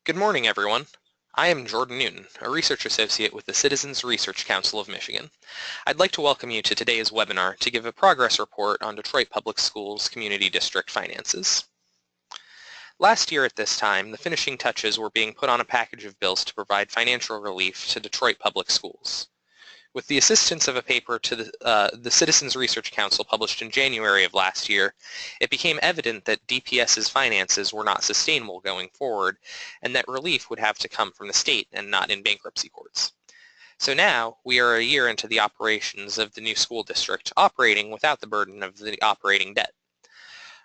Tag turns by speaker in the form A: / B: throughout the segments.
A: Good morning, everyone. I am Jordan Newton, a research associate with the Citizens Research Council of Michigan. I'd like to welcome you to today's webinar to give a progress report on Detroit Public Schools Community District finances. Last year at this time, the finishing touches were being put on a package of bills to provide financial relief to Detroit Public Schools. With the assistance of a paper to the Citizens Research Council published in January of last year, it became evident that DPS's finances were not sustainable going forward, and that relief would have to come from the state and not in bankruptcy courts. So now, we are a year into the operations of the new school district, operating without the burden of the operating debt.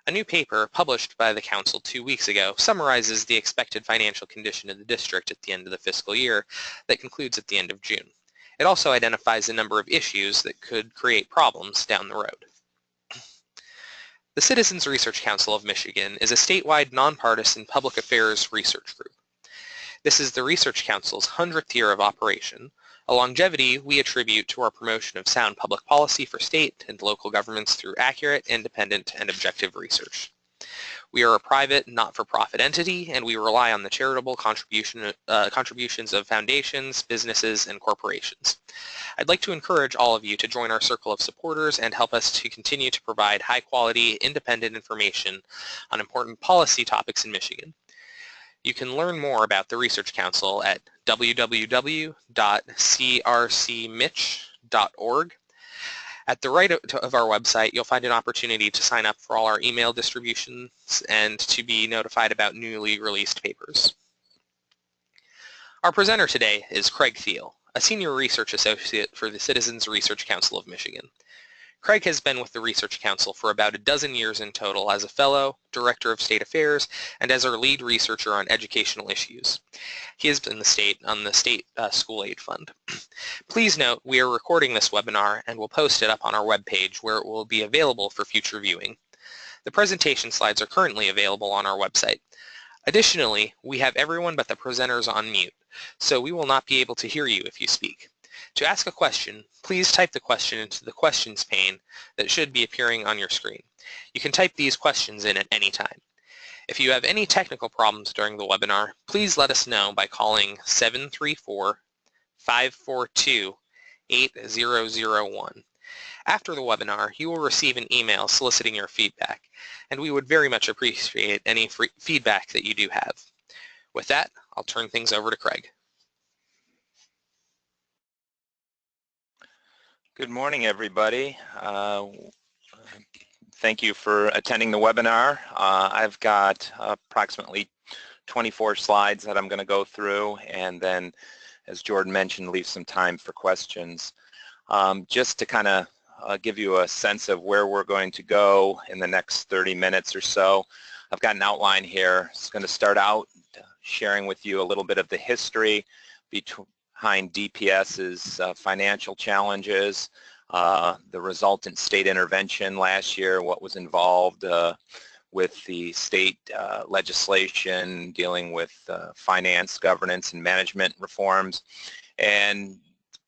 A: A new paper published by the Council 2 weeks ago summarizes the expected financial condition of the district at the end of the fiscal year that concludes at the end of June. It also identifies a number of issues that could create problems down the road. The Citizens Research Council of Michigan is a statewide nonpartisan public affairs research group. This is the Research Council's 100th year of operation, a longevity we attribute to our promotion of sound public policy for state and local governments through accurate, independent, and objective research. We are a private, not-for-profit entity, and we rely on the charitable contributions of foundations, businesses, and corporations. I'd like to encourage all of you to join our circle of supporters and help us to continue to provide high-quality, independent information on important policy topics in Michigan. You can learn more about the Research Council at www.crcmich.org. At the right of our website, you'll find an opportunity to sign up for all our email distributions and to be notified about newly released papers. Our presenter today is Craig Thiel, a senior research associate for the Citizens Research Council of Michigan. Craig has been with the Research Council for about a dozen years in total as a fellow, director of state affairs, and as our lead researcher on educational issues. He has been on the state school aid fund. Please note we are recording this webinar and will post it up on our webpage where it will be available for future viewing. The presentation slides are currently available on our website. Additionally, we have everyone but the presenters on mute, so we will not be able to hear you if you speak. To ask a question, please type the question into the questions pane that should be appearing on your screen. You can type these questions in at any time. If you have any technical problems during the webinar, please let us know by calling 734-542-8001. After the webinar, you will receive an email soliciting your feedback, and we would very much appreciate any feedback that you do have. With that, I'll turn things over to Craig.
B: Good morning, everybody. Thank you for attending the webinar. I've got approximately 24 slides that I'm going to go through, and then, as Jordan mentioned, leave some time for questions. Just to kind of give you a sense of where we're going to go in the next 30 minutes or so, I've got an outline here. It's going to start out sharing with you a little bit of the history behind DPS's financial challenges, the resultant state intervention last year, what was involved with the state legislation dealing with finance, governance, and management reforms, and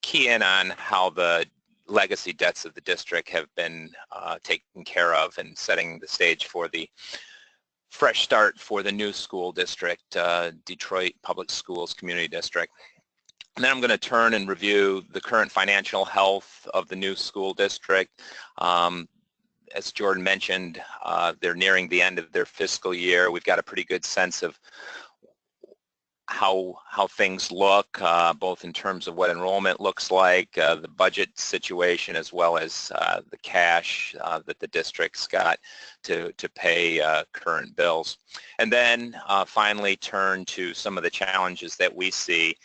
B: key in on how the legacy debts of the district have been taken care of and setting the stage for the fresh start for the new school district, Detroit Public Schools Community District. And then I'm going to turn and review the current financial health of the new school district. As Jordan mentioned, they're nearing the end of their fiscal year. We've got a pretty good sense of how things look, both in terms of what enrollment looks like, the budget situation, as well as the cash that the district's got to pay current bills. And then finally turn to some of the challenges that we see,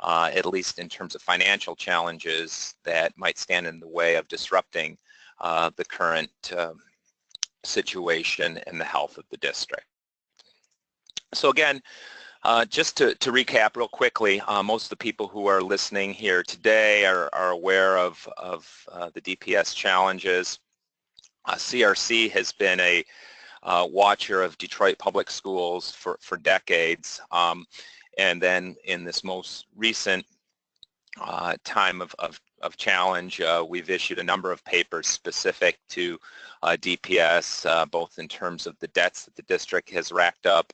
B: at least in terms of financial challenges that might stand in the way of disrupting the current situation and the health of the district. So again, just to recap real quickly, most of the people who are listening here today are aware of the DPS challenges. CRC has been a watcher of Detroit Public Schools for decades. And then in this most recent time of of challenge. We've issued a number of papers specific to DPS, both in terms of the debts that the district has racked up,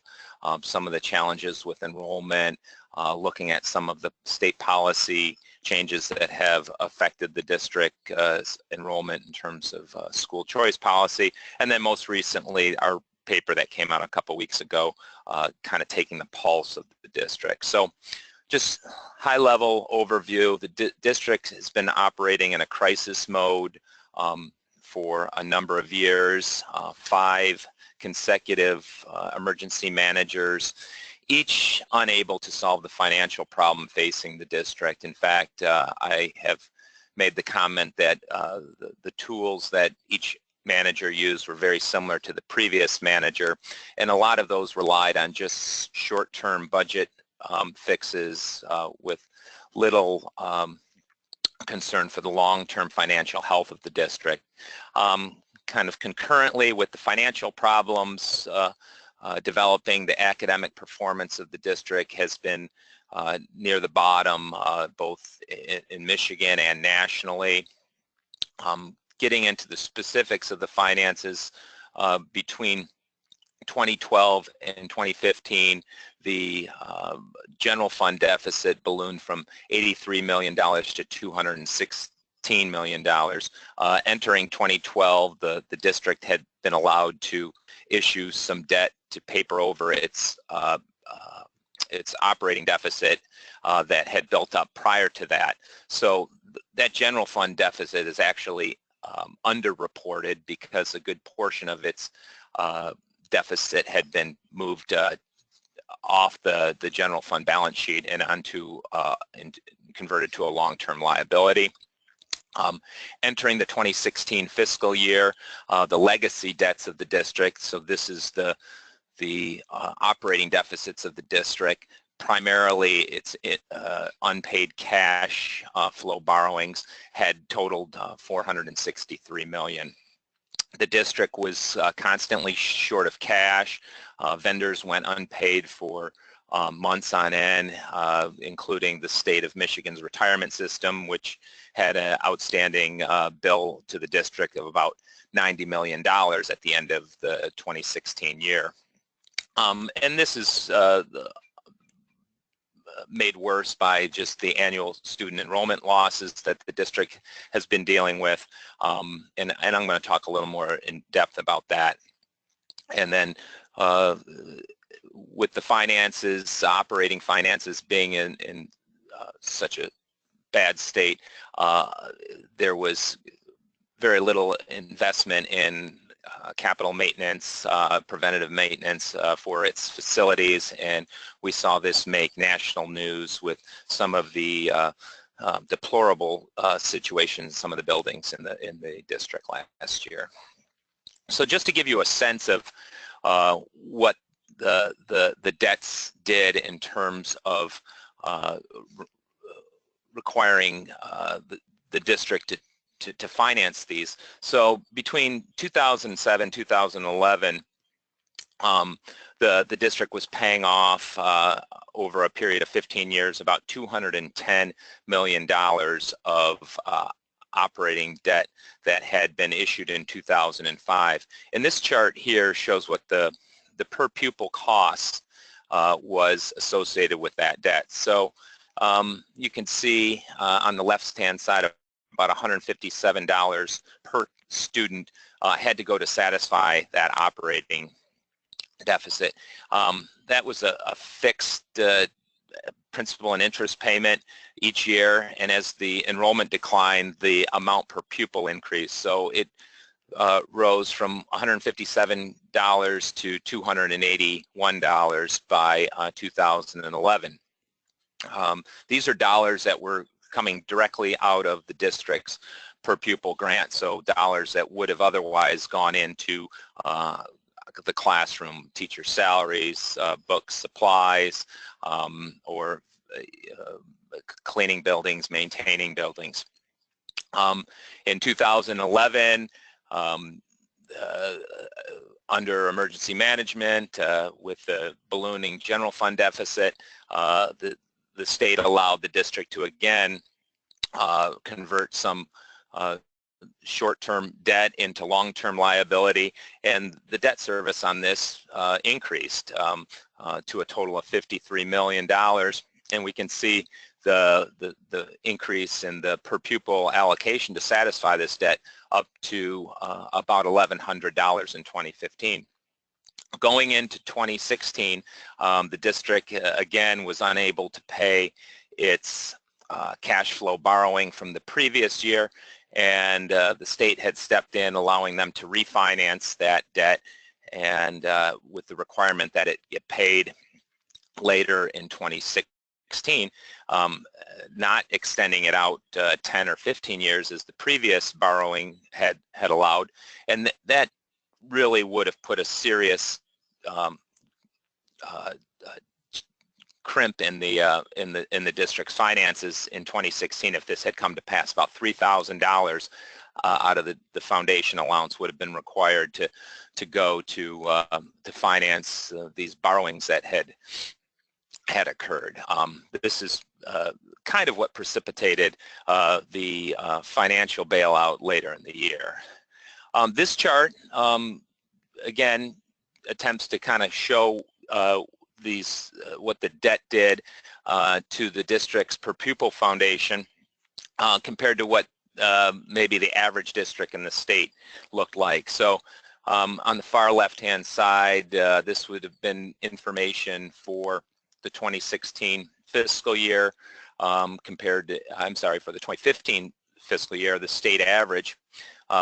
B: some of the challenges with enrollment, looking at some of the state policy changes that have affected the district enrollment in terms of school choice policy, and then most recently our paper that came out a couple weeks ago, kind of taking the pulse of the district. So just high-level overview, the district has been operating in a crisis mode for a number of years, 5 consecutive emergency managers, each unable to solve the financial problem facing the district. In fact, I have made the comment that the tools that each manager used were very similar to the previous manager, and a lot of those relied on just short-term budget fixes with little concern for the long-term financial health of the district. Kind of concurrently with the financial problems, developing the academic performance of the district has been near the bottom, both in Michigan and nationally. Getting into the specifics of the finances, between 2012 and 2015, the general fund deficit ballooned from $83 million to $216 million. Entering 2012, the district had been allowed to issue some debt to paper over its operating deficit that had built up prior to that. So that general fund deficit is actually underreported because a good portion of its deficit had been moved off the general fund balance sheet and onto and converted to a long-term liability. Entering the 2016 fiscal year, the legacy debts of the district, so this is the operating deficits of the district, primarily its unpaid cash flow borrowings, had totaled $463 million. The district was constantly short of cash. Vendors went unpaid for months on end, including the state of Michigan's retirement system, which had an outstanding bill to the district of about $90 million at the end of the 2016 year. And this is made worse by just the annual student enrollment losses that the district has been dealing with. And I'm going to talk a little more in depth about that. And then with the finances, operating finances being in such a bad state, there was very little investment in capital maintenance, preventative maintenance for its facilities, and we saw this make national news with some of the deplorable situations, some of the buildings in the district last year. So just to give you a sense of what the debts did in terms of requiring the district to finance these. So between 2007 2011, the district was paying off over a period of 15 years about $210 million of operating debt that had been issued in 2005. And this chart here shows what the per pupil cost was associated with that debt. So you can see on the left-hand side of about $157 per student had to go to satisfy that operating deficit. That was a fixed principal and interest payment each year, and as the enrollment declined, the amount per pupil increased. So it rose from $157 to $281 by 2011. These are dollars that were coming directly out of the district's per pupil grant, so dollars that would have otherwise gone into the classroom, teacher salaries, books, supplies, or cleaning buildings, maintaining buildings. In 2011, under emergency management, with the ballooning general fund deficit, the state allowed the district to again convert some short-term debt into long-term liability, and the debt service on this increased to a total of $53 million, and we can see the increase in the per pupil allocation to satisfy this debt up to about $1,100 in 2015. Going into 2016, the district again was unable to pay its cash flow borrowing from the previous year, and the state had stepped in, allowing them to refinance that debt, and with the requirement that it get paid later in 2016, not extending it out 10 or 15 years as the previous borrowing had allowed, and that really would have put a serious crimp in the district's finances in 2016 if this had come to pass. About $3,000 out of the foundation allowance would have been required to go to finance these borrowings that had occurred. This is kind of what precipitated the financial bailout later in the year. This chart again attempts to kind of show what the debt did to the district's per pupil foundation compared to what maybe the average district in the state looked like. So on the far left-hand side, this would have been information for the 2016 fiscal year compared to, for the 2015 fiscal year. The state average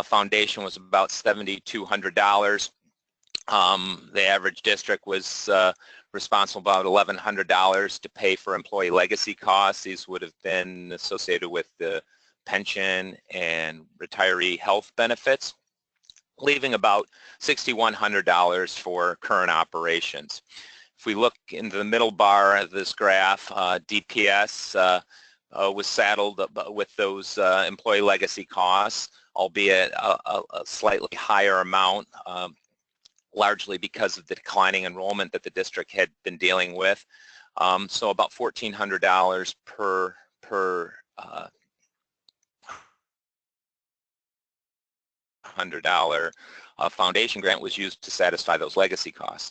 B: foundation was about $7,200. The average district was responsible about $1,100 to pay for employee legacy costs. These would have been associated with the pension and retiree health benefits, leaving about $6,100 for current operations. If we look into the middle bar of this graph, DPS was saddled with those employee legacy costs, albeit a slightly higher amount, largely because of the declining enrollment that the district had been dealing with. So about $1,400 per $100 foundation grant was used to satisfy those legacy costs.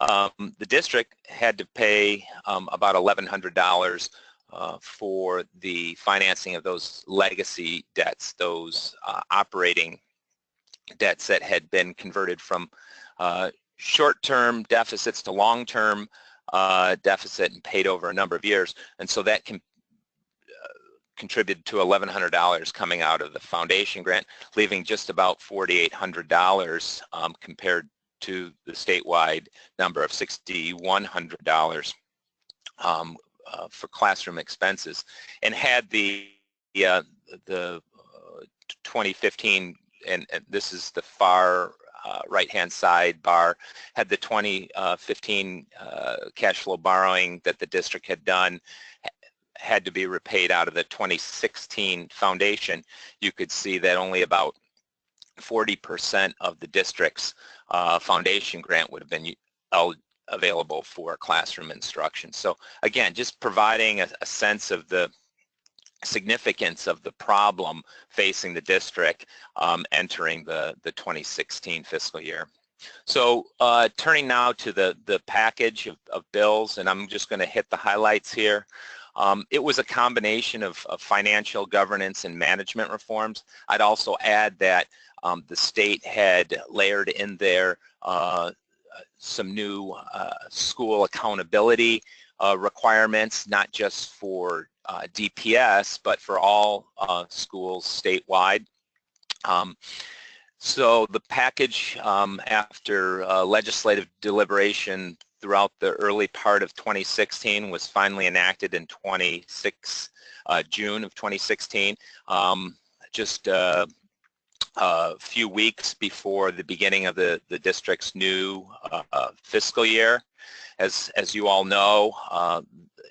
B: The district had to pay about $1,100 for the financing of those legacy debts, those operating debts that had been converted from short-term deficits to long-term deficit and paid over a number of years, and so that contributed to $1,100 coming out of the foundation grant, leaving just about $4,800 compared to the statewide number of $6,100 for classroom expenses. And had the 2015, and this is the far right-hand side bar, had the 2015 cash flow borrowing that the district had done had to be repaid out of the 2016 foundation, you could see that only about 40% of the district's foundation grant would have been available for classroom instruction. So again, just providing a sense of the significance of the problem facing the district entering the 2016 fiscal year. So turning now to the package of bills, and I'm just going to hit the highlights here. It was a combination of financial governance and management reforms. I'd also add that the state had layered in there some new school accountability requirements, not just for DPS, but for all schools statewide. So the package, after legislative deliberation throughout the early part of 2016, was finally enacted in June of 2016, just a few weeks before the beginning of the district's new fiscal year. As you all know,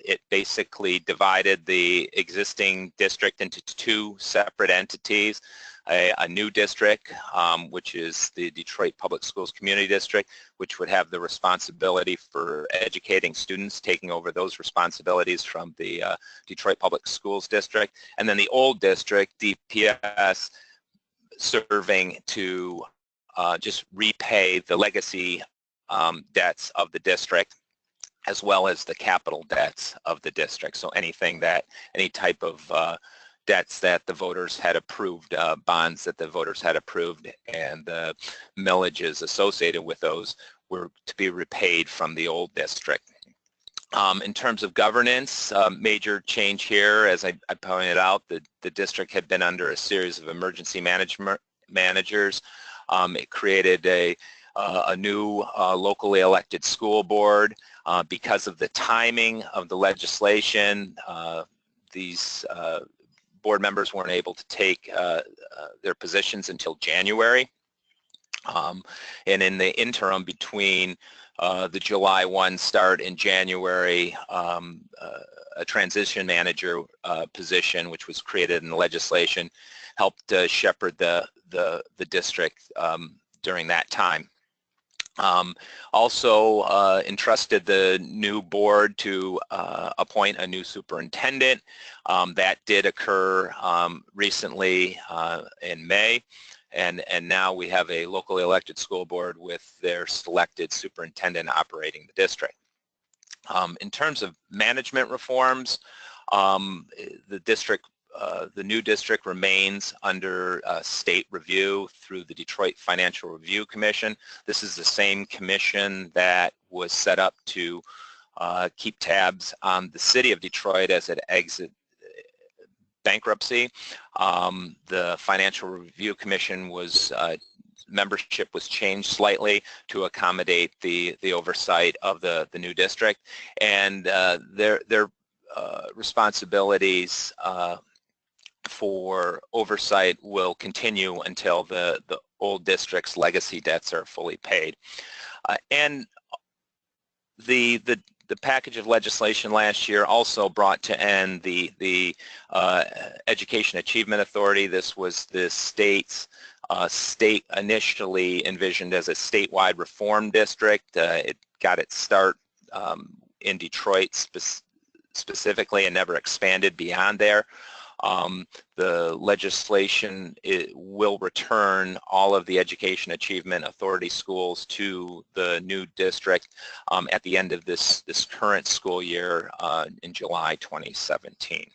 B: it basically divided the existing district into two separate entities. A new district, which is the Detroit Public Schools Community District, which would have the responsibility for educating students, taking over those responsibilities from the Detroit Public Schools District, and then the old district, DPS, serving to just repay the legacy debts of the district, as well as the capital debts of the district. So any type of debts that the voters had approved, bonds that the voters had approved, and the millages associated with those were to be repaid from the old district. In terms of governance, major change here, as I pointed out, the district had been under a series of emergency managers. It created a new locally elected school board. Because of the timing of the legislation, these board members weren't able to take their positions until January. And in the interim between the July 1 start in January, a transition manager position, which was created in the legislation, helped shepherd the district during that time. Also entrusted the new board to appoint a new superintendent. That did occur recently in May, and now we have a locally elected school board with their selected superintendent operating the district. In terms of management reforms, the new district remains under state review through the Detroit Financial Review Commission. This is the same commission that was set up to keep tabs on the city of Detroit as it exits bankruptcy. The Financial Review Commission membership was changed slightly to accommodate the oversight of the new district, and their responsibilities for oversight will continue until the old district's legacy debts are fully paid. And the package of legislation last year also brought to end the Education Achievement Authority. This was the state initially envisioned as a statewide reform district. It got its start in Detroit specifically and never expanded beyond there. The legislation will return all of the Education Achievement Authority schools to the new district at the end of this current school year in July 2017.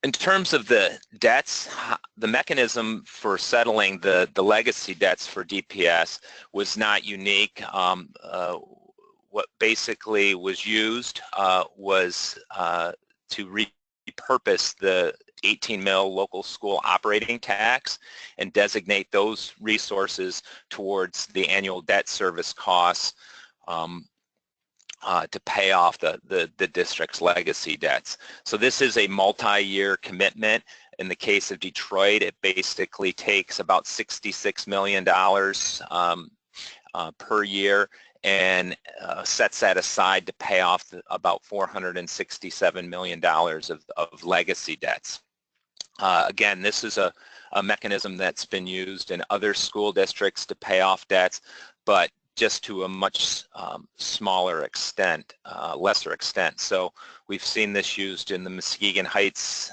B: In terms of the debts, the mechanism for settling the legacy debts for DPS was not unique. What basically was used was to repurpose the 18 mil local school operating tax and designate those resources towards the annual debt service costs to pay off the district's legacy debts. So this is a multi-year commitment. In the case of Detroit, it basically takes about $66 million per year and sets that aside to pay off about $467 million of legacy debts. Again, this is a mechanism that's been used in other school districts to pay off debts, but just to a much smaller extent, lesser extent. So we've seen this used in the Muskegon Heights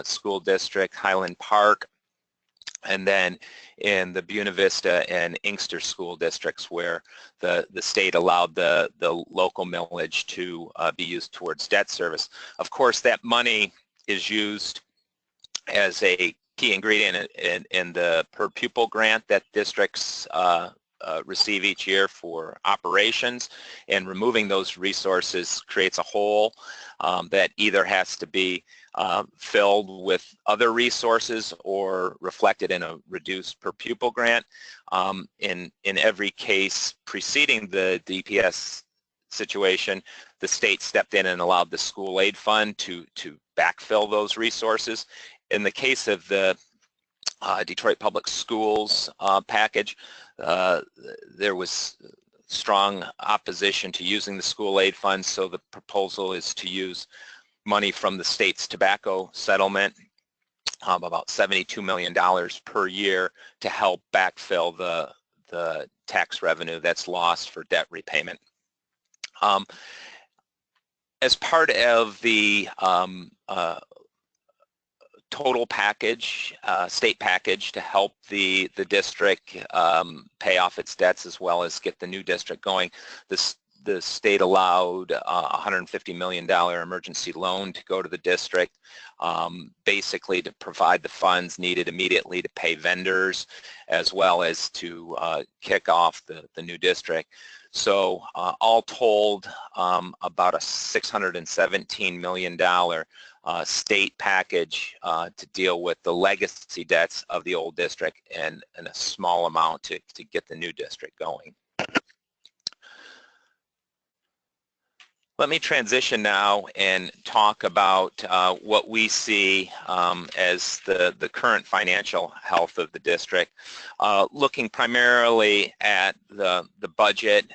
B: School District, Highland Park, and then in the Buena Vista and Inkster school districts where the state allowed the local millage to be used towards debt service. Of course, that money is used as a key ingredient in the per pupil grant that districts receive each year for operations, and removing those resources creates a hole that either has to be filled with other resources or reflected in a reduced per pupil grant. In every case preceding the DPS situation, the state stepped in and allowed the school aid fund to backfill those resources. In the case of the Detroit Public Schools package, there was strong opposition to using the school aid funds, so the proposal is to use money from the state's tobacco settlement, about $72 million per year, to help backfill the tax revenue that's lost for debt repayment. As part of the total package, state package, to help the district pay off its debts as well as get the new district going, the state allowed a $150 million emergency loan to go to the district, basically to provide the funds needed immediately to pay vendors as well as to kick off the new district. So all told, about a $617 million state package to deal with the legacy debts of the old district, and a small amount to get the new district going. Let me transition now and talk about what we see as the current financial health of the district, looking primarily at the budget,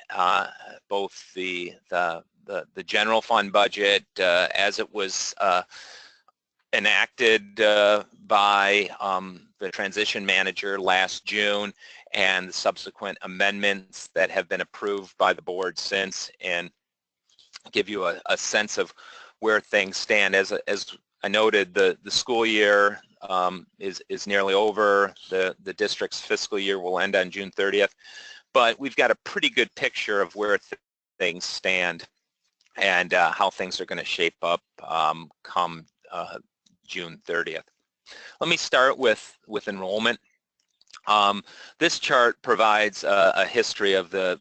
B: both the general fund budget as it was enacted by the transition manager last June, and the subsequent amendments that have been approved by the board since, and give you a sense of where things stand. As I noted, the school year is nearly over. The district's fiscal year will end on June 30th, but we've got a pretty good picture of where things stand and how things are going to shape up come June 30th. Let me start with enrollment. This chart provides a history of the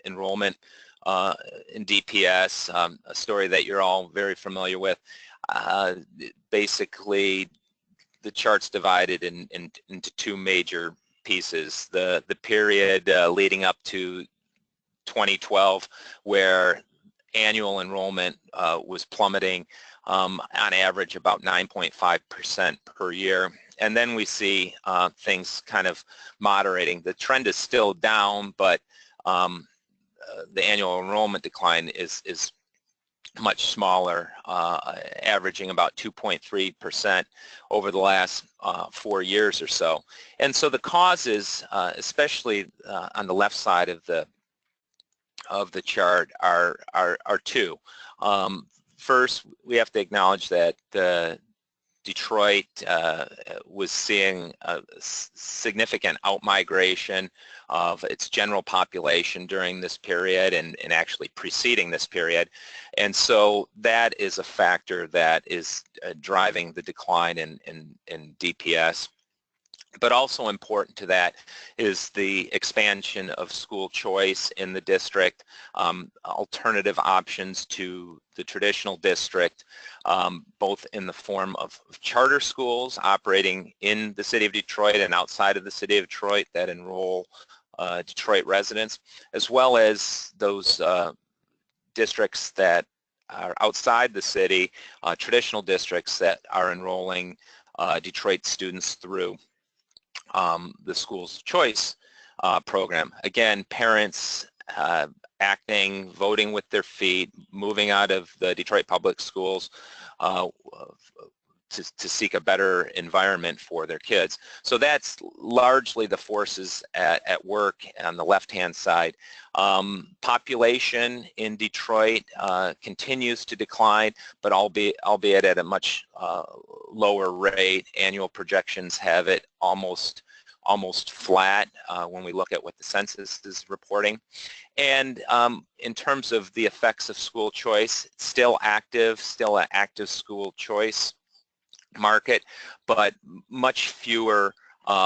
B: enrollment in DPS, a story that you're all very familiar with. Basically, the chart's divided into two major pieces. The period leading up to 2012, where annual enrollment was plummeting on average about 9.5% per year. And then we see things kind of moderating. The trend is still down, but the annual enrollment decline is much smaller, averaging about 2.3% over the last 4 years or so. And so the causes, especially on the left side of the chart, are two. First, we have to acknowledge that Detroit was seeing a significant outmigration of its general population during this period and actually preceding this period. And so that is a factor that is driving the decline in DPS. But also important to that is the expansion of school choice in the district, alternative options to the traditional district, both in the form of charter schools operating in the city of Detroit and outside of the city of Detroit that enroll Detroit residents, as well as those districts that are outside the city, traditional districts that are enrolling Detroit students through the school's choice program. Again, parents acting, voting with their feet, moving out of the Detroit public schools to seek a better environment for their kids. So that's largely the forces at work on the left-hand side. Population in Detroit continues to decline, but albeit at a much lower rate. Annual projections have it almost flat when we look at what the census is reporting. And in terms of the effects of school choice, it's still an active school choice market, but much fewer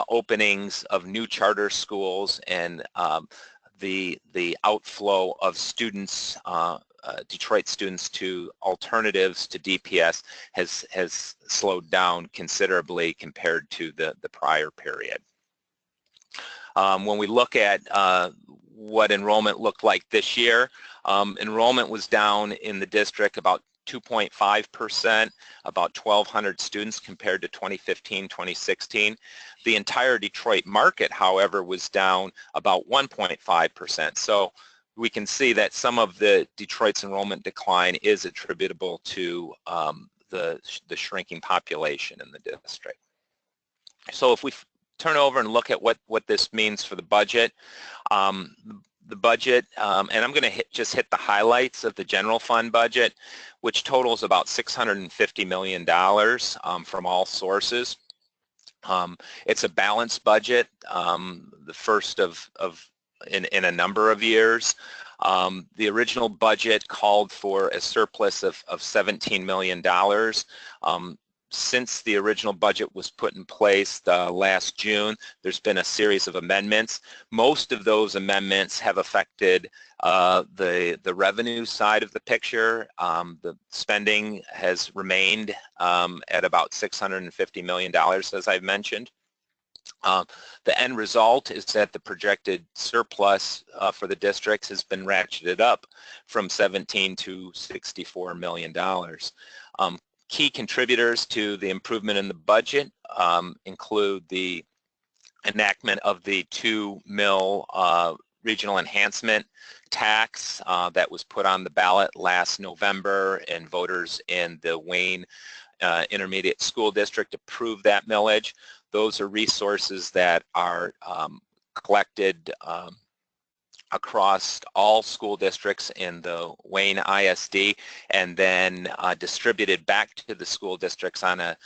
B: openings of new charter schools, and the outflow of students, Detroit students, to alternatives to DPS has slowed down considerably compared to the prior period. When we look at what enrollment looked like this year, enrollment was down in the district about 2.5%, about 1,200 students compared to 2015-2016. The entire Detroit market, however, was down about 1.5%. So we can see that some of the Detroit's enrollment decline is attributable to the shrinking population in the district. So if we turn over and look at what this means for the budget, the budget, and I'm going to just hit the highlights of the general fund budget, which totals about $650 million from all sources. It's a balanced budget, the first in a number of years. The original budget called for a surplus of $17 million. Since the original budget was put in place last June, there's been a series of amendments. Most of those amendments have affected the revenue side of the picture. The spending has remained at about $650 million, as I've mentioned. The end result is that the projected surplus for the districts has been ratcheted up from $17 to $64 million. Key contributors to the improvement in the budget include the enactment of the 2 mil regional enhancement tax that was put on the ballot last November, and voters in the Wayne Intermediate School District approved that millage. Those are resources that are collected across all school districts in the Wayne ISD and then distributed back to the school districts on a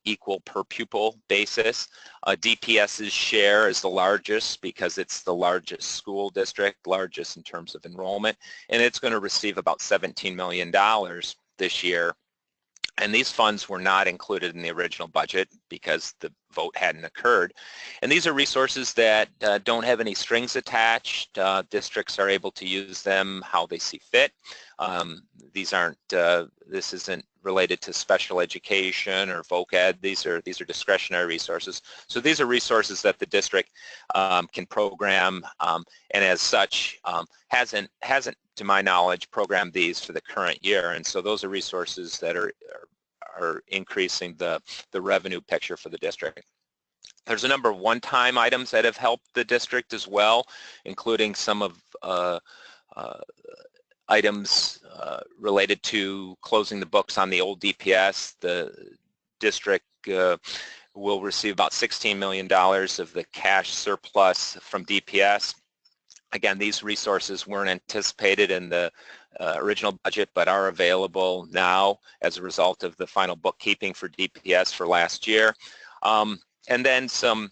B: equal per pupil basis. DPS's share is the largest because it's the largest school district, largest in terms of enrollment, and it's going to receive about $17 million this year. And these funds were not included in the original budget because the vote hadn't occurred. And these are resources that don't have any strings attached. Districts are able to use them how they see fit. This isn't related to special education or voc ed. These are discretionary resources. So these are resources that the district can program, and as such hasn't, to my knowledge, programmed these for the current year. And so those are resources that are increasing the revenue picture for the district. There's a number of one-time items that have helped the district as well, including some of items related to closing the books on the old DPS. The district will receive about $16 million of the cash surplus from DPS. Again, these resources weren't anticipated in the original budget, but are available now as a result of the final bookkeeping for DPS for last year. And then some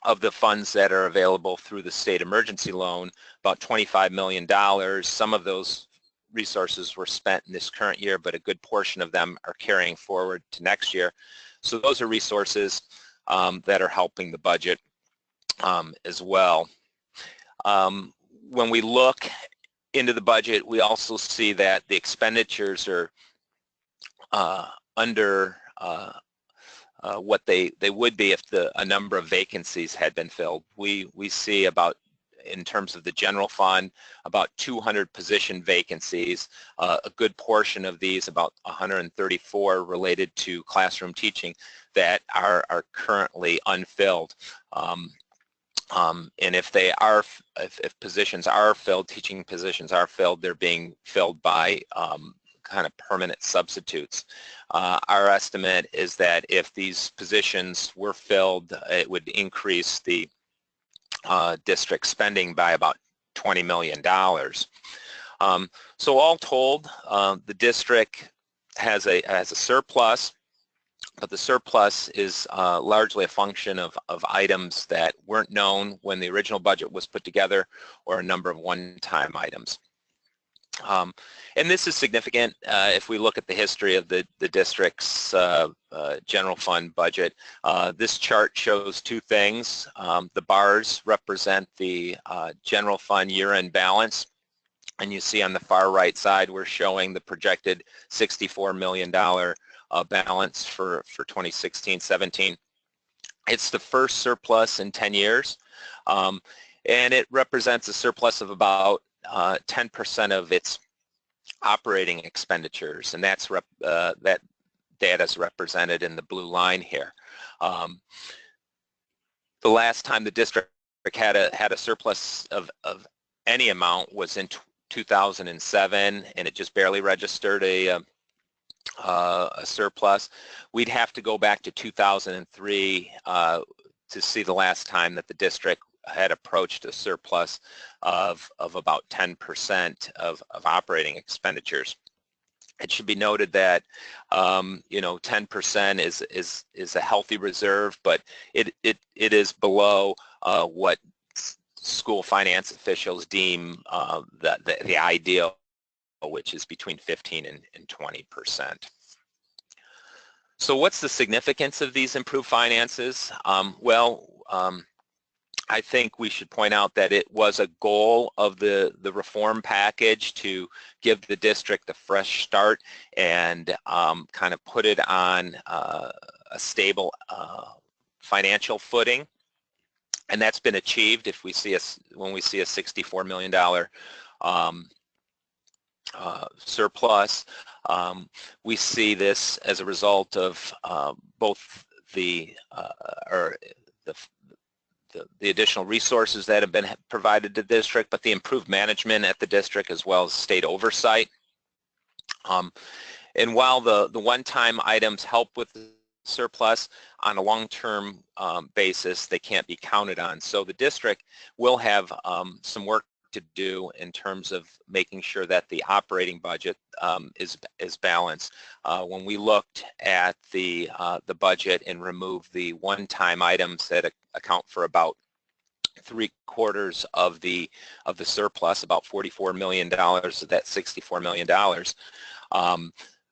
B: of the funds that are available through the state emergency loan, about $25 million. Some of those resources were spent in this current year, but a good portion of them are carrying forward to next year. So those are resources that are helping the budget as well. When we look into the budget, we also see that the expenditures are under what they would be if a number of vacancies had been filled. We see about, in terms of the general fund, about 200 position vacancies. A good portion of these, about 134, related to classroom teaching that are currently unfilled. And if positions are filled, teaching positions are filled, they're being filled by kind of permanent substitutes. Our estimate is that if these positions were filled, it would increase the district spending by about $20 million. So all told, the district has a surplus, but the surplus is largely a function of items that weren't known when the original budget was put together, or a number of one-time items. And this is significant if we look at the history of the district's general fund budget. This chart shows two things. The bars represent the general fund year-end balance, and you see on the far right side we're showing the projected $64 million balance for 2016-17. It's the first surplus in 10 years, and it represents a surplus of about 10% of its operating expenditures, and that's that data is represented in the blue line here. The last time the district had a surplus of any amount was in 2007, and it just barely registered a surplus, we'd have to go back to 2003 to see the last time that the district had approached a surplus of about 10% of operating expenditures. It should be noted that 10% is a healthy reserve, but it is below what school finance officials deem the ideal, which is between 15 and 20%. So what's the significance of these improved finances? I think we should point out that it was a goal of the reform package to give the district a fresh start and kind of put it on a stable financial footing. And that's been achieved if we see when we see a $64 million surplus. We see this as a result of both the additional resources that have been provided to the district, but the improved management at the district as well as state oversight. And while the one-time items help with the surplus, on a long-term basis, they can't be counted on. So the district will have some work to do in terms of making sure that the operating budget is balanced. When we looked at the budget and removed the one-time items that account for about 3/4 of the surplus, about $44 million of that $64 million,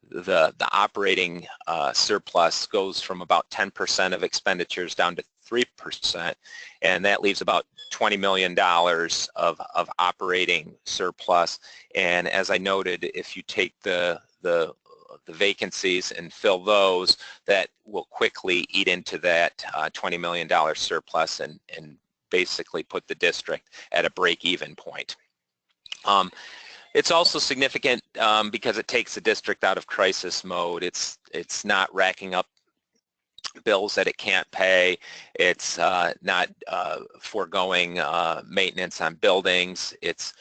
B: the operating surplus goes from about 10% of expenditures down to 3%, and that leaves about $20 million of operating surplus. And as I noted, if you take the vacancies and fill those, that will quickly eat into that $20 million surplus and basically put the district at a break-even point. It's also significant because it takes the district out of crisis mode. It's not racking up bills that it can't pay. It's not foregoing maintenance on buildings. It's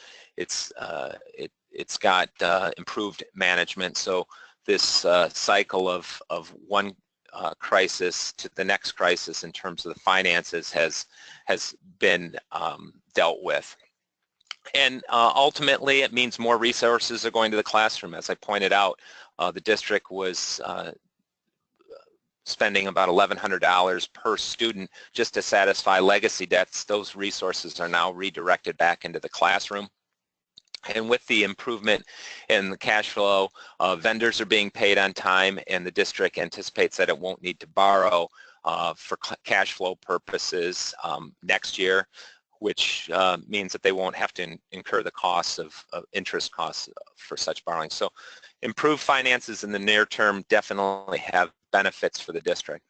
B: got improved management. So this cycle of one crisis to the next crisis in terms of the finances has been dealt with. And ultimately, it means more resources are going to the classroom. As I pointed out, the district was spending about $1,100 per student just to satisfy legacy debts. Those resources are now redirected back into the classroom. And with the improvement in the cash flow, vendors are being paid on time, and the district anticipates that it won't need to borrow for cash flow purposes next year, which means that they won't have to incur the costs of interest costs for such borrowing. So improved finances in the near term definitely have benefits for the district.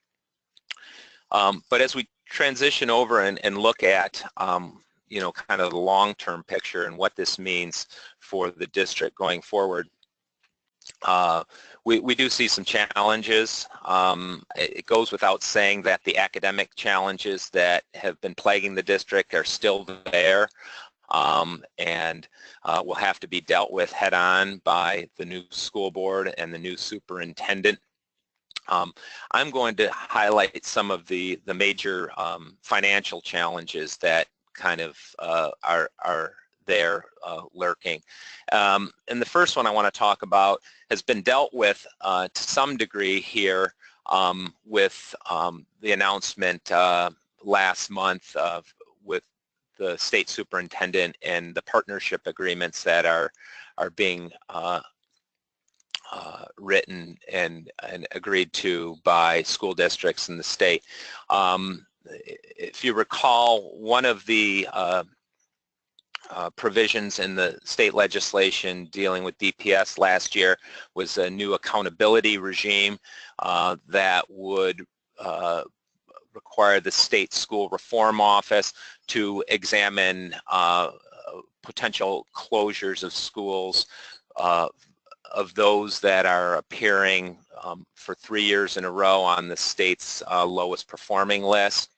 B: But as we transition over and look at kind of the long-term picture and what this means for the district going forward, we do see some challenges. It goes without saying that the academic challenges that have been plaguing the district are still there and will have to be dealt with head-on by the new school board and the new superintendent. I'm going to highlight some of the major financial challenges that kind of are there lurking. And the first one I want to talk about has been dealt with to some degree here with the announcement last month with the state superintendent and the partnership agreements that are being written and agreed to by school districts in the state. If you recall, one of the provisions in the state legislation dealing with DPS last year was a new accountability regime that would require the state school reform office to examine potential closures of schools of those that are appearing for 3 years in a row on the state's lowest performing list.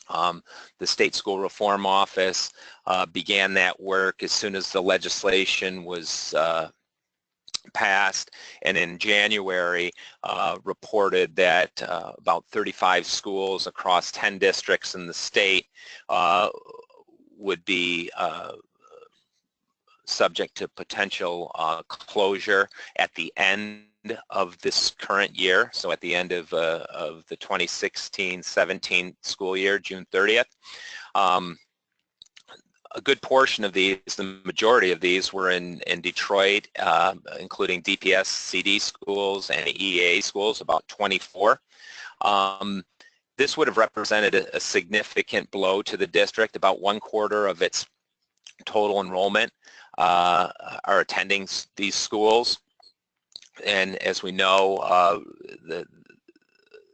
B: The State School Reform Office began that work as soon as the legislation was passed, and in January reported that about 35 schools across 10 districts in the state would be subject to potential closure at the end of this current year, so at the end of the 2016-17 school year, June 30th. A good portion of these, the majority of these, were in Detroit, including DPS CD schools and EAA schools, about 24. This would have represented a significant blow to the district. About 1/4 of its total enrollment are attending these schools. And as we know,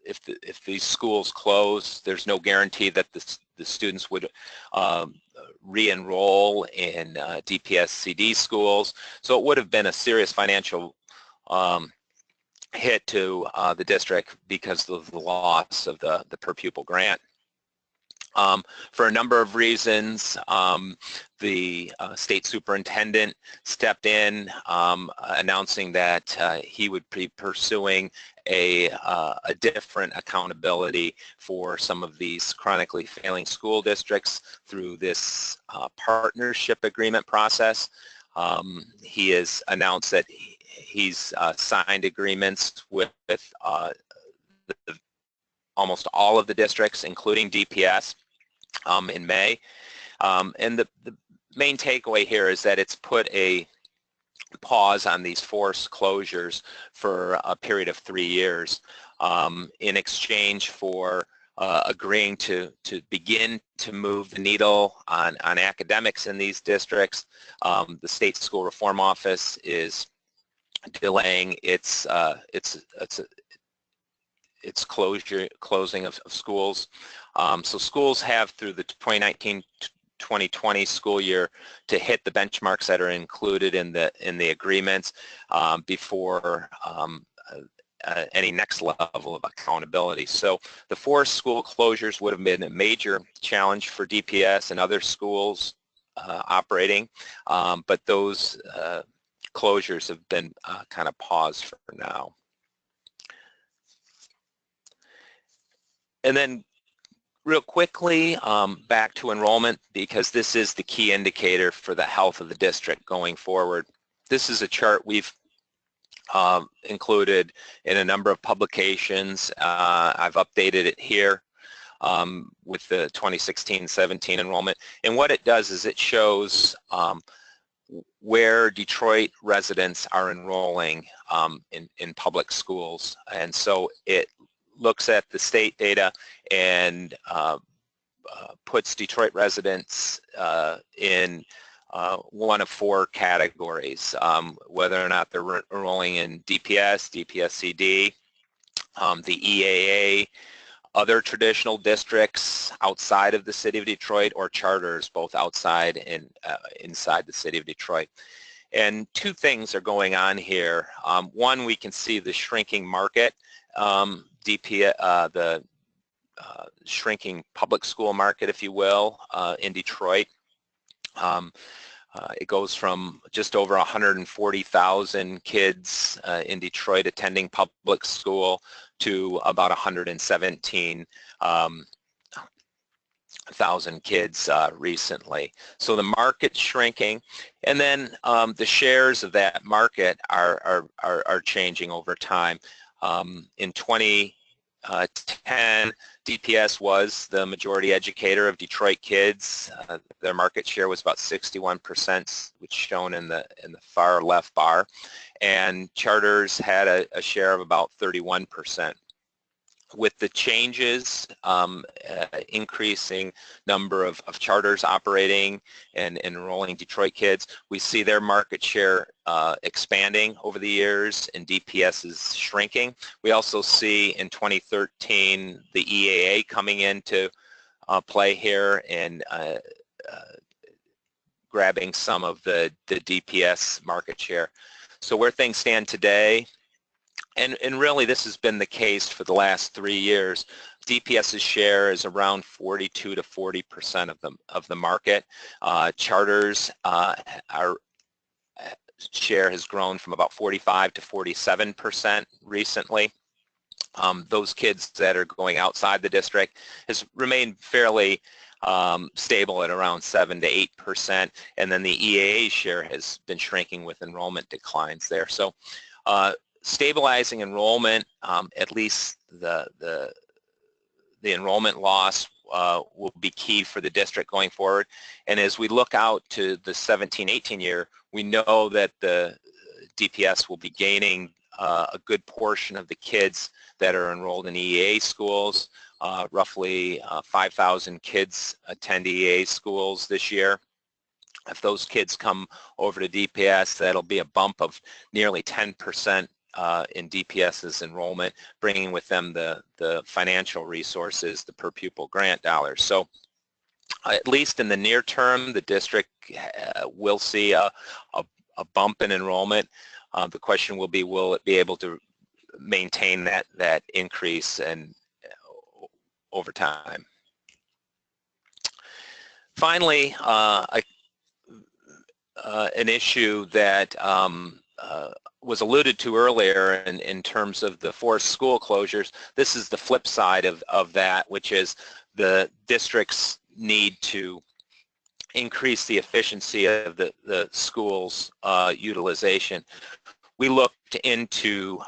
B: if these schools close, there's no guarantee that the students would re-enroll in DPS CD schools. So it would have been a serious financial hit to the district because of the loss of the per pupil grant. For a number of reasons, the state superintendent stepped in, announcing that he would be pursuing a different accountability for some of these chronically failing school districts through this partnership agreement process. He has announced that he's signed agreements with almost all of the districts, including DPS, in May. And the main takeaway here is that it's put a pause on these forced closures for a period of 3 years in exchange for agreeing to begin to move the needle on academics in these districts. The State School Reform Office is delaying its closing of schools. So schools have through the 2019-2020 school year to hit the benchmarks that are included in the agreements before any next level of accountability. So the forced school closures would have been a major challenge for DPS and other schools operating, but those closures have been kind of paused for now. And then real quickly, back to enrollment, because this is the key indicator for the health of the district going forward. This is a chart we've included in a number of publications. I've updated it here with the 2016-17 enrollment. And what it does is it shows where Detroit residents are enrolling in public schools. And so it looks at the state data and puts Detroit residents in one of 4 categories, whether or not they're enrolling in DPS, DPS-CD, the EAA, other traditional districts outside of the city of Detroit, or charters both outside and inside the city of Detroit. And 2 things are going on here. One, we can see the shrinking market, the shrinking public school market, if you will, in Detroit. It goes from just over 140,000 kids in Detroit attending public school to about 117,000 kids recently. So the market's shrinking, and then the shares of that market are changing over time. In 2010, DPS was the majority educator of Detroit kids. Their market share was about 61%, which is shown in the far left bar, and charters had a share of about 31%. With the changes, increasing number of charters operating and enrolling Detroit kids, we see their market share expanding over the years and DPS is shrinking. We also see in 2013 the EAA coming into play here and grabbing some of the DPS market share. So where things stand today, And really this has been the case for the last 3 years. DPS's share is around 42 to 40% of the market. Charters, our share has grown from about 45 to 47% recently. Those kids that are going outside the district has remained fairly stable at around 7 to 8%, and then the EAA share has been shrinking with enrollment declines there. So stabilizing enrollment, at least the enrollment loss will be key for the district going forward. And as we look out to the 17-18 year, we know that the DPS will be gaining a good portion of the kids that are enrolled in EEA schools. Roughly 5,000 kids attend EEA schools this year. If those kids come over to DPS, that'll be a bump of nearly 10% in DPS's enrollment, bringing with them the financial resources, the per pupil grant dollars. So at least in the near term, the district will see a bump in enrollment. The question will be, will it be able to maintain that increase and over time? Finally, an issue that was alluded to earlier in terms of the forced school closures. This is the flip side of that, which is the districts need to increase the efficiency of the school's utilization. We looked into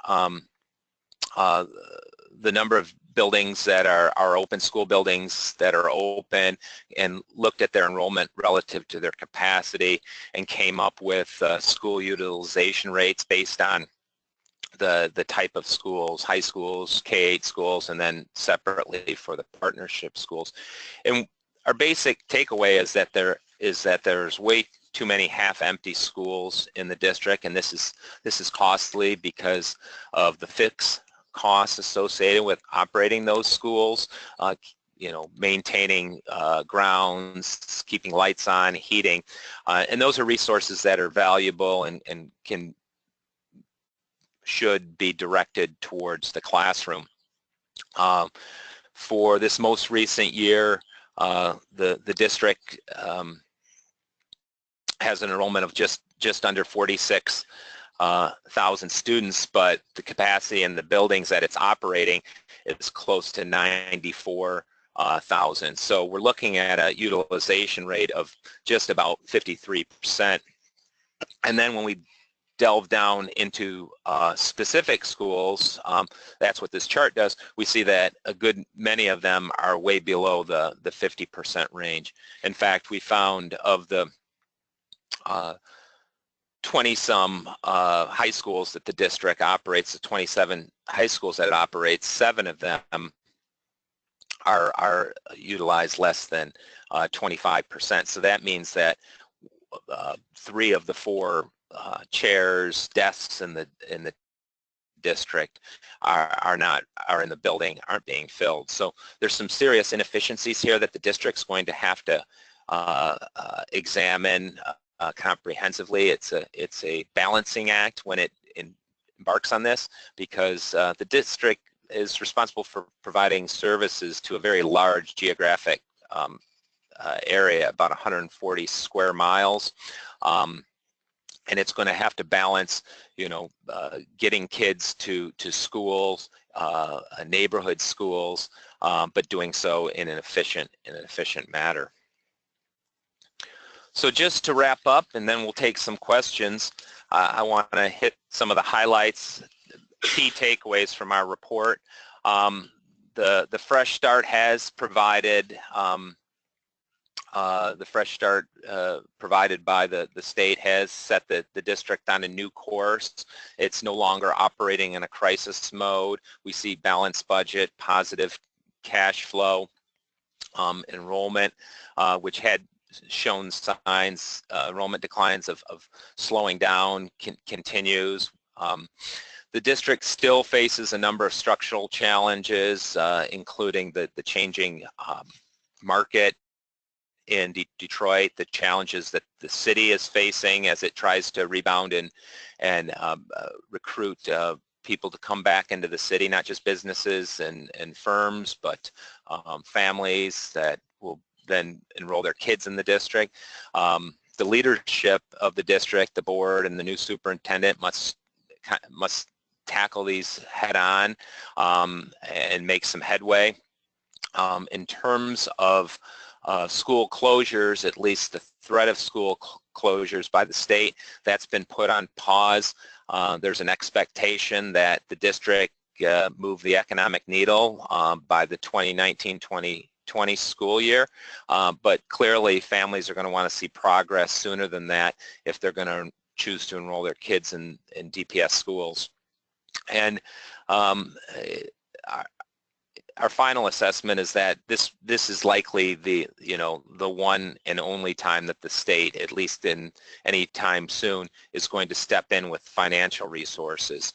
B: the number of buildings that are open, school buildings that are open, and looked at their enrollment relative to their capacity and came up with school utilization rates based on the type of schools, high schools, K-8 schools, and then separately for the partnership schools. And our basic takeaway is that there's way too many half-empty schools in the district, and this is costly because of the fixed costs associated with operating those schools, maintaining grounds, keeping lights on, heating, and those are resources that are valuable and should be directed towards the classroom. For this most recent year, the district has an enrollment of just under 46,000 students, but the capacity in the buildings that it's operating is close to 94,000. So we're looking at a utilization rate of just about 53%. And then when we delve down into specific schools, that's what this chart does, we see that a good many of them are way below the 50% range. In fact, we found of the 20-some high schools that the district operates, the 27 high schools that it operates, 7 of them are utilized less than 25%. So that means that 3 of the 4 chairs, desks in the district are in the building, aren't being filled. So there's some serious inefficiencies here that the district's going to have to examine comprehensively. It's a balancing act when it embarks on this, because the district is responsible for providing services to a very large geographic area, about 140 square miles, and it's going to have to balance, getting kids to schools, neighborhood schools, but doing so in an efficient manner. So just to wrap up, and then we'll take some questions, I want to hit some of the highlights, key takeaways from our report. The Fresh Start has provided, the Fresh Start provided by the state has set the district on a new course. It's no longer operating in a crisis mode. We see balanced budget, positive cash flow, enrollment, which had shown signs, enrollment declines of slowing down, continues. The district still faces a number of structural challenges, including the changing market in Detroit, the challenges that the city is facing as it tries to rebound and recruit people to come back into the city, not just businesses and firms, but families that will then enroll their kids in the district. The leadership of the district, the board, and the new superintendent must tackle these head on and make some headway. In terms of school closures, at least the threat of school closures by the state, that's been put on pause. There's an expectation that the district move the economic needle by the 2019-2020 school year, but clearly families are going to want to see progress sooner than that if they're going to choose to enroll their kids in DPS schools. And our final assessment is that this is likely the one and only time that the state, at least in any time soon, is going to step in with financial resources.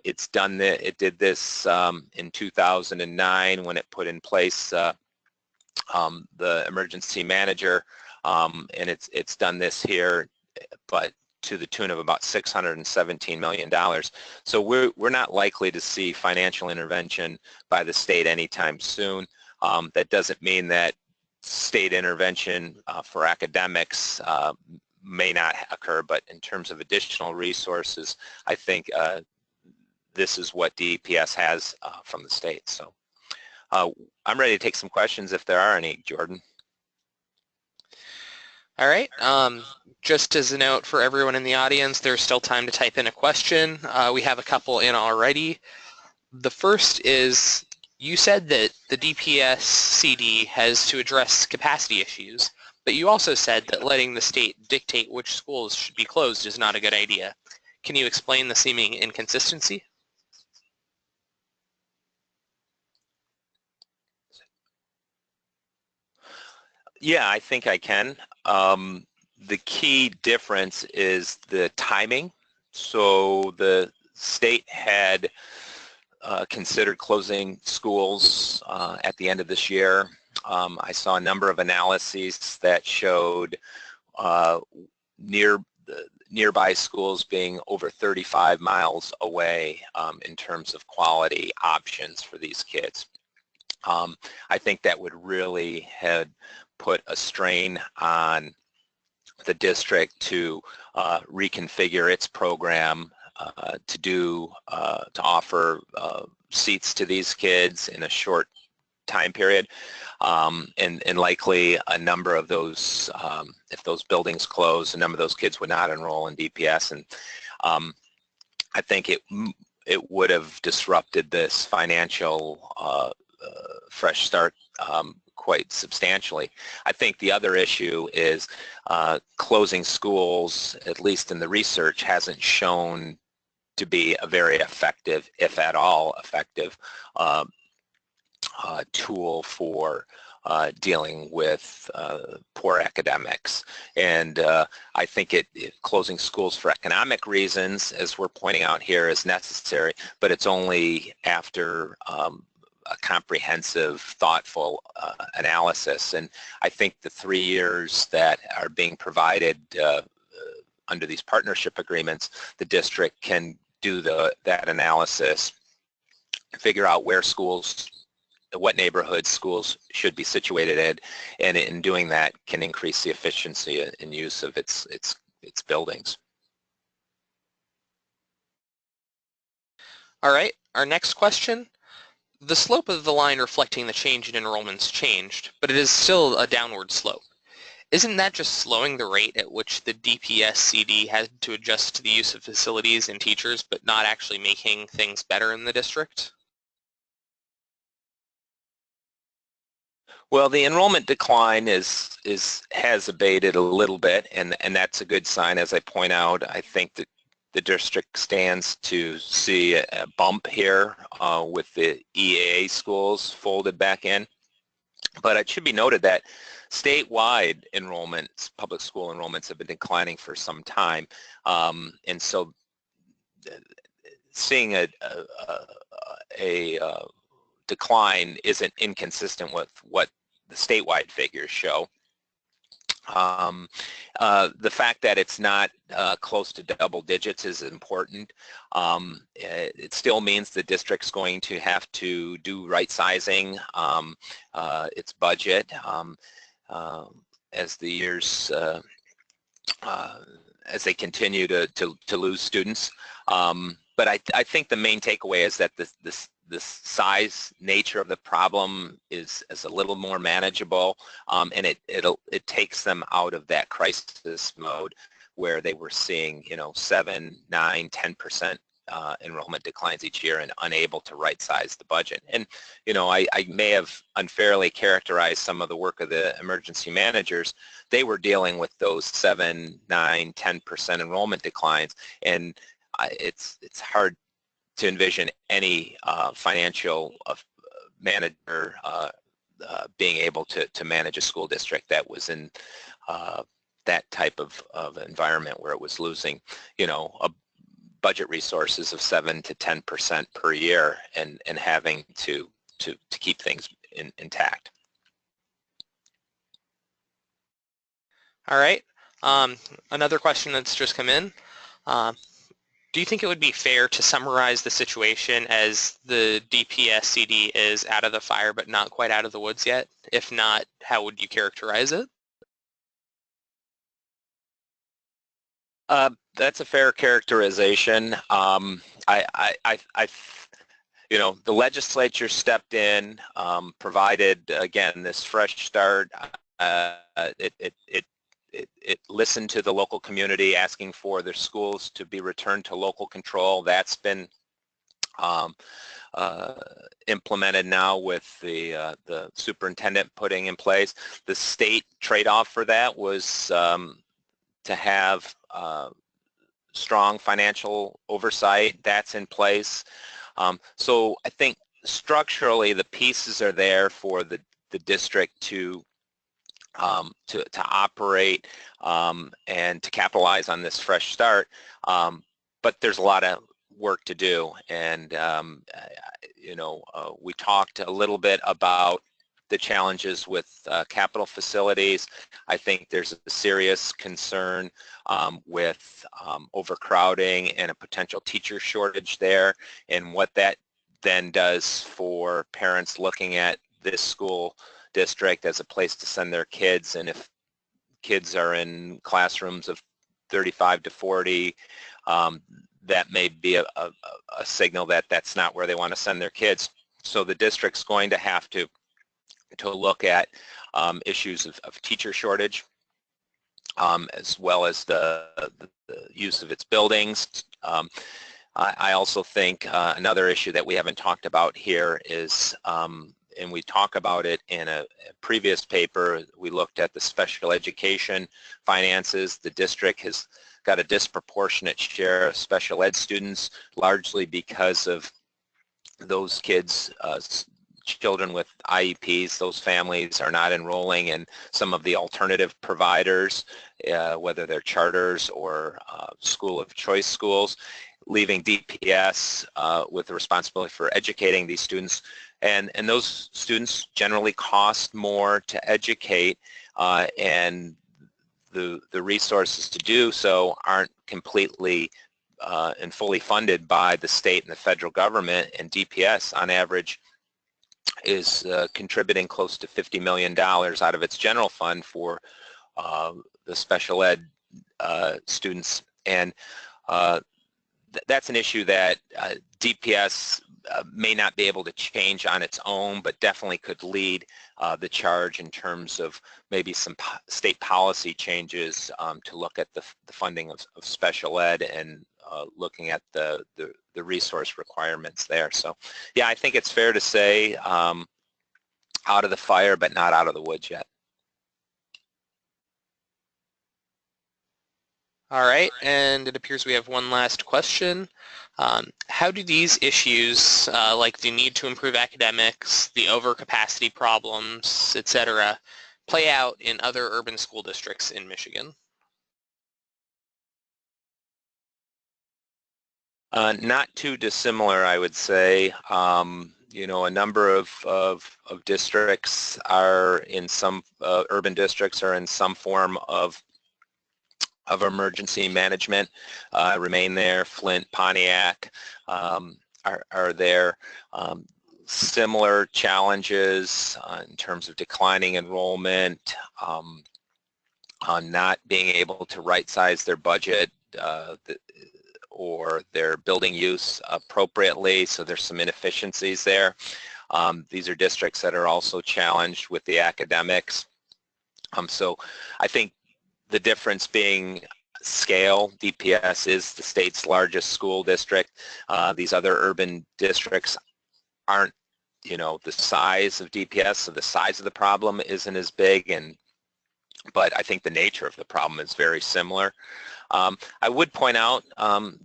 B: It did this in 2009 when it put in place the emergency manager, and it's done this here, but to the tune of about $617 million. So we're not likely to see financial intervention by the state anytime soon. That doesn't mean that state intervention for academics may not occur, but in terms of additional resources, I think this is what DPS has from the state. So I'm ready to take some questions if there are any, Jordan.
A: All right. Just as a note for everyone in the audience, there's still time to type in a question. We have a couple in already. The first is, you said that the DPS CD has to address capacity issues, but you also said that letting the state dictate which schools should be closed is not a good idea. Can you explain the seeming inconsistency?
B: Yeah, I think I can. The key difference is the timing. So the state had considered closing schools at the end of this year. I saw a number of analyses that showed nearby schools being over 35 miles away in terms of quality options for these kids. I think that would really have put a strain on the district to reconfigure its program to offer seats to these kids in a short time period, and likely a number of those, if those buildings close, a number of those kids would not enroll in DPS, and I think it would have disrupted this financial fresh start quite substantially. I think the other issue is closing schools, at least in the research, hasn't shown to be a very effective, if at all effective, tool for dealing with poor academics. And I think closing schools for economic reasons, as we're pointing out here, is necessary, but it's only after a comprehensive, thoughtful analysis. And I think the 3 years that are being provided under these partnership agreements, the district can do that analysis, figure out where schools, what neighborhoods schools should be situated in, and in doing that can increase the efficiency and use of its buildings.
A: All right, our next question. The slope of the line reflecting the change in enrollments changed, but it is still a downward slope. Isn't that just slowing the rate at which the DPS CD had to adjust to the use of facilities and teachers, but not actually making things better in the district?
B: Well, the enrollment decline has abated a little bit, and that's a good sign. As I point out, I think that the district stands to see a bump here with the EAA schools folded back in. But it should be noted that statewide enrollments, public school enrollments, have been declining for some time, and so seeing a decline isn't inconsistent with what the statewide figures show. The fact that it's not close to double digits is important. It still means the district's going to have to do right sizing its budget as the years as they continue to lose students. But I think the main takeaway is that this size nature of the problem is a little more manageable, and it takes them out of that crisis mode where they were seeing 7, 9, 10% enrollment declines each year and unable to right size the budget. And I may have unfairly characterized some of the work of the emergency managers. They were dealing with those 7, 9, 10% enrollment declines, and it's hard to envision any financial manager being able to manage a school district that was in that type of environment where it was losing, a budget resources of 7 to 10% per year and having to keep things intact.
A: All right. Another question that's just come in. Do you think it would be fair to summarize the situation as the DPS CD is out of the fire but not quite out of the woods yet? If not, how would you characterize it?
B: That's a fair characterization. The legislature stepped in, provided again this fresh start. It listened to the local community asking for their schools to be returned to local control. That's been implemented now with the superintendent putting in place. The state trade-off for that was to have strong financial oversight. That's in place. So I think structurally the pieces are there for the district to operate and to capitalize on this fresh start, but there's a lot of work to do. And we talked a little bit about the challenges with capital facilities. I think there's a serious concern with overcrowding and a potential teacher shortage there, and what that then does for parents looking at this school district as a place to send their kids. And if kids are in classrooms of 35 to 40, that may be a signal that that's not where they want to send their kids. So the district's going to have to look at issues of teacher shortage, as well as the use of its buildings. I also think another issue that we haven't talked about here is, and we talk about it in a previous paper, we looked at the special education finances. The district has got a disproportionate share of special ed students, largely because of those kids, children with IEPs. Those families are not enrolling in some of the alternative providers, whether they're charters or school of choice schools, leaving DPS with the responsibility for educating these students. And those students generally cost more to educate, and the resources to do so aren't completely and fully funded by the state and the federal government. And DPS on average is contributing close to $50 million out of its general fund for the special ed students. And that's an issue that DPS may not be able to change on its own, but definitely could lead the charge in terms of maybe some state policy changes to look at the funding of special ed and looking at the resource requirements there. So yeah, I think it's fair to say out of the fire, but not out of the woods yet.
A: All right, and it appears we have one last question. How do these issues, like the need to improve academics, the overcapacity problems, etc., play out in other urban school districts in Michigan?
B: Not too dissimilar, I would say. you know, a number of districts are in some, urban districts are in some form of emergency management, remain there. Flint, Pontiac are there. Similar challenges in terms of declining enrollment, on not being able to right-size their budget or their building use appropriately, so there's some inefficiencies there. These are districts that are also challenged with the academics. So I think the difference being scale. DPS is the state's largest school district. These other urban districts aren't, you know, the size of DPS, so the size of the problem isn't as big, but I think the nature of the problem is very similar. I would point out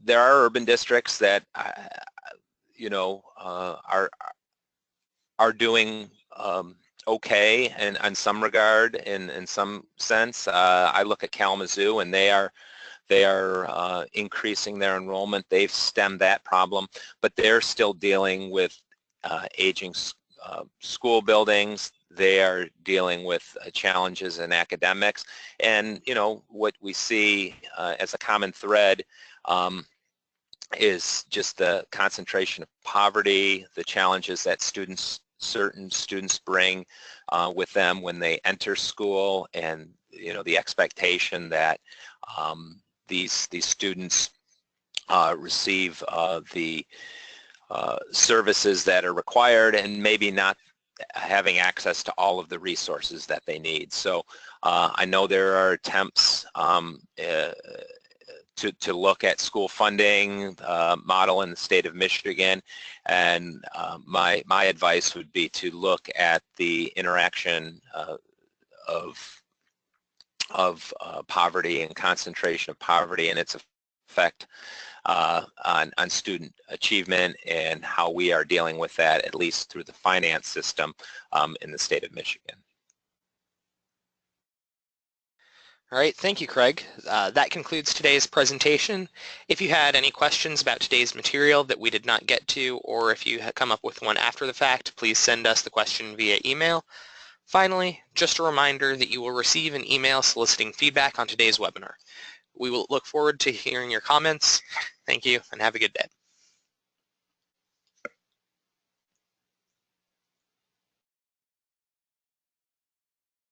B: there are urban districts that, you know, are doing okay in some regard, in some sense. I look at Kalamazoo, and they are increasing their enrollment. They've stemmed that problem, but they're still dealing with aging school buildings. They are dealing with challenges in academics, and you know what we see as a common thread is just the concentration of poverty, the challenges that certain students bring with them when they enter school, and you know the expectation that these students receive the services that are required, and maybe not having access to all of the resources that they need. So I know there are attempts to look at school funding model in the state of Michigan, and my advice would be to look at the interaction of poverty and concentration of poverty and its effect on student achievement, and how we are dealing with that, at least through the finance system in the state of Michigan.
A: All right, thank you, Craig. That concludes today's presentation. If you had any questions about today's material that we did not get to, or if you had come up with one after the fact, please send us the question via email. Finally, just a reminder that you will receive an email soliciting feedback on today's webinar. We will look forward to hearing your comments. Thank you, and have a good day.